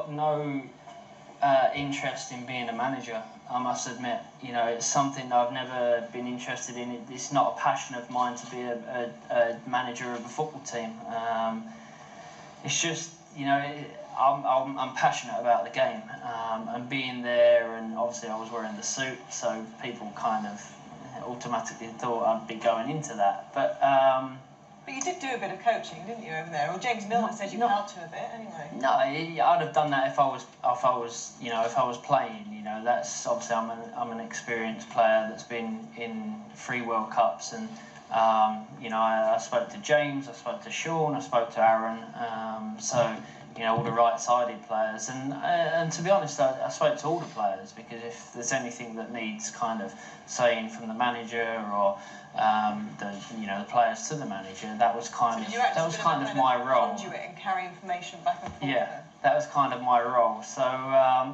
got no interest in being a manager, I must admit. You know, it's something that I've never been interested in. It's not a passion of mine to be a manager of a football team. It's just, you know, I'm passionate about the game, and being there, and obviously I was wearing the suit, so people kind of automatically thought I'd be going into that. But you did do a bit of coaching, didn't you, over there? Well, James Milner said you helped him a bit, anyway. No, I'd have done that if I was playing. You know, that's obviously I'm an experienced player that's been in 3 World Cups, and you know, I spoke to James, I spoke to Sean, I spoke to Aaron, so you know, all the right-sided players, and to be honest, I spoke to all the players, because if there's anything that needs kind of saying from the manager or the players to the manager, that was kind of my role. Conduit and carry information back and forth. Yeah, that was kind of my role. So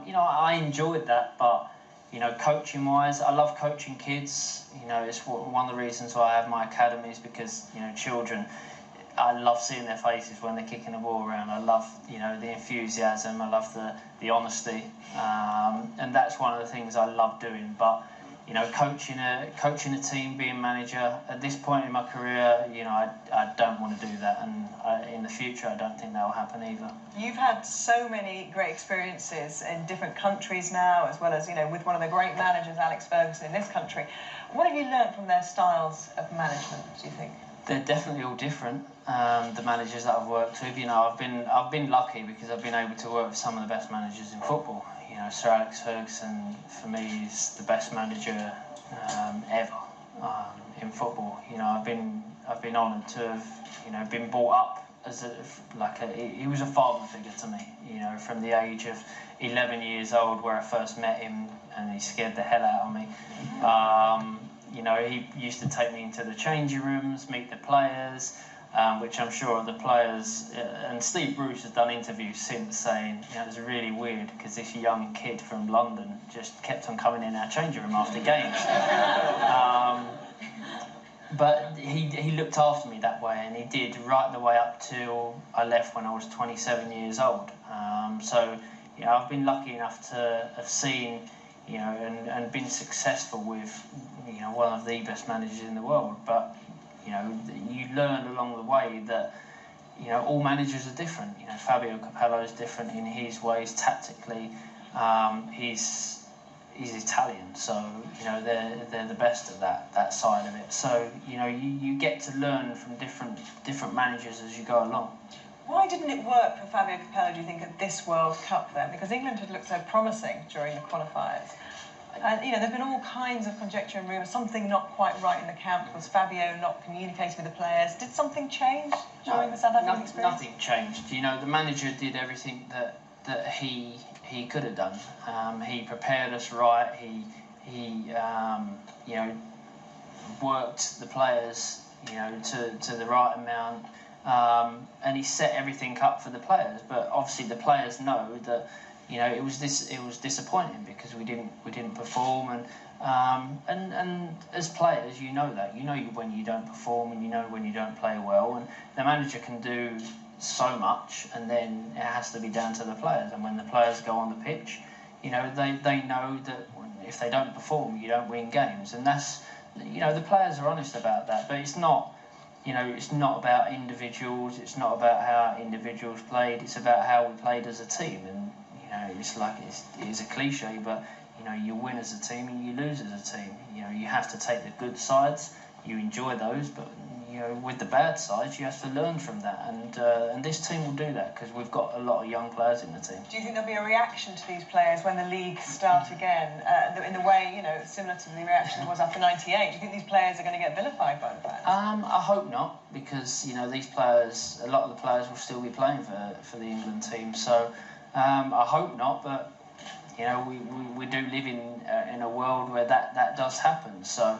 you know, I enjoyed that, but you know, coaching-wise, I love coaching kids. You know, it's one of the reasons why I have my academies, because you know, children, I love seeing their faces when they're kicking the ball around. I love, you know, the enthusiasm. I love the honesty, and that's one of the things I love doing. But you know, coaching a team, being manager at this point in my career, you know, I don't want to do that, and in the future, I don't think that will happen either. You've had so many great experiences in different countries now, as well as, you know, with one of the great managers, Alex Ferguson, in this country. What have you learned from their styles of management, do you think? They're definitely all different. The managers that I've worked with, you know, I've been lucky because I've been able to work with some of the best managers in football. You know, Sir Alex Ferguson for me is the best manager ever in football. You know, I've been honoured to have, you know, been brought up as he was a father figure to me. You know, from the age of 11 years old, where I first met him, and he scared the hell out of me. You know, he used to take me into the changing rooms, meet the players, which I'm sure the players, and Steve Bruce has done interviews since saying, you know, it was really weird because this young kid from London just kept on coming in our changing room after games. But he looked after me that way, and he did right the way up till I left when I was 27 years old. So, you know, I've been lucky enough to have seen, you know, and been successful with, you know, one of the best managers in the world. But, you know, you learn along the way that, you know, all managers are different. You know, Fabio Capello is different in his ways tactically. He's Italian, so, you know, they're the best at that side of it. So, you know, you get to learn from different managers as you go along. Why didn't it work for Fabio Capello, do you think, at this World Cup then? Because England had looked so promising during the qualifiers. And, you know, there's been all kinds of conjecture and rumours. Something not quite right in the camp. Was Fabio not communicating with the players? Did something change during the South African experience? Nothing changed. You know, the manager did everything that he could have done. He prepared us right. He you know, worked the players, you know, to the right amount. And he set everything up for the players. But obviously, the players know that, you know, it was disappointing because we didn't perform, and as players, you know that. You know when you don't perform, and you know when you don't play well, and the manager can do so much, and then it has to be down to the players. And when the players go on the pitch, you know, they know that if they don't perform, you don't win games, and that's, you know, the players are honest about that. But it's not, you know, it's not about individuals. It's not about how individuals played. It's about how we played as a team. And you know, it's like it's a cliche, but you know, you win as a team and you lose as a team. You know, you have to take the good sides. You enjoy those, but you know, with the bad sides, you have to learn from that. And this team will do that because we've got a lot of young players in the team. Do you think there'll be a reaction to these players when the league starts again, in the way, you know, similar to the reaction was after '98? Do you think these players are going to get vilified by the fans? I hope not, because you know, these players, a lot of the players will still be playing for the England team. So I hope not, but you know, we do live in a world where that does happen. So.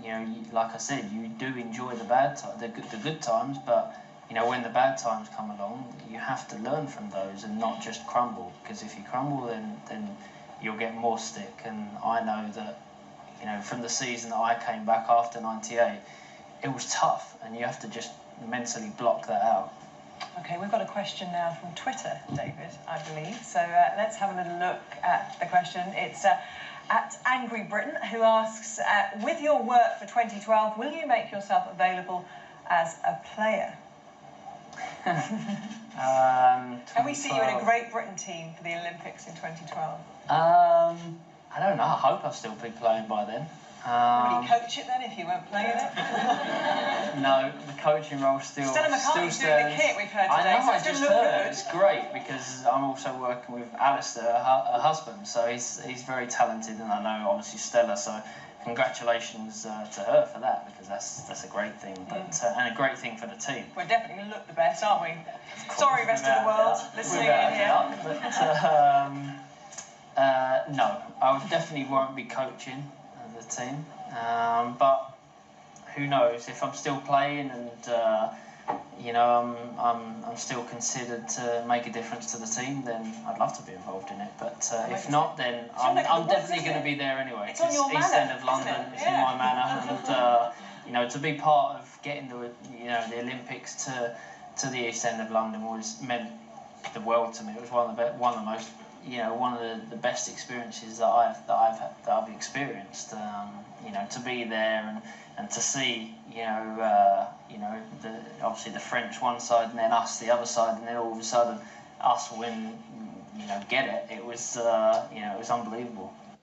You know, like I said, you do enjoy the good times, but you know, when the bad times come along, you have to learn from those and not just crumble. Because if you crumble, then you'll get more stick. And I know that, you know, from the season that I came back after '98, it was tough, and you have to just mentally block that out. Okay, we've got a question now from Twitter, David, I believe. So let's have a little look at the question. It's at Angry Britain, who asks, with your work for 2012, will you make yourself available as a player? Can we see you in a Great Britain team for the Olympics in 2012? I don't know. I hope I'll still be playing by then. Would you coach it then if you weren't playing it? No, the coaching role still McCarthy's doing the kit we've heard today. I know, So I just heard. It's great because I'm also working with Alistair, her husband, so he's very talented, and I know obviously Stella. So congratulations to her for that, because that's a great thing, but and a great thing for the team. We're definitely going to look the best, aren't we? Sorry, rest of the world, listening in here. But no, I definitely won't be coaching the team, but who knows, if I'm still playing and you know I'm still considered to make a difference to the team, then I'd love to be involved in it. But if not, then I'm definitely going to be there anyway. It's on your East manor, End of London, isn't it? it's in my manor, and you know, to be part of getting the the Olympics to the East End of London meant the world to me. It was one of the most one of the best experiences that I've experienced. To be there and to see obviously the French one side and then us the other side, and then all of a sudden us win, get it. It was it was unbelievable.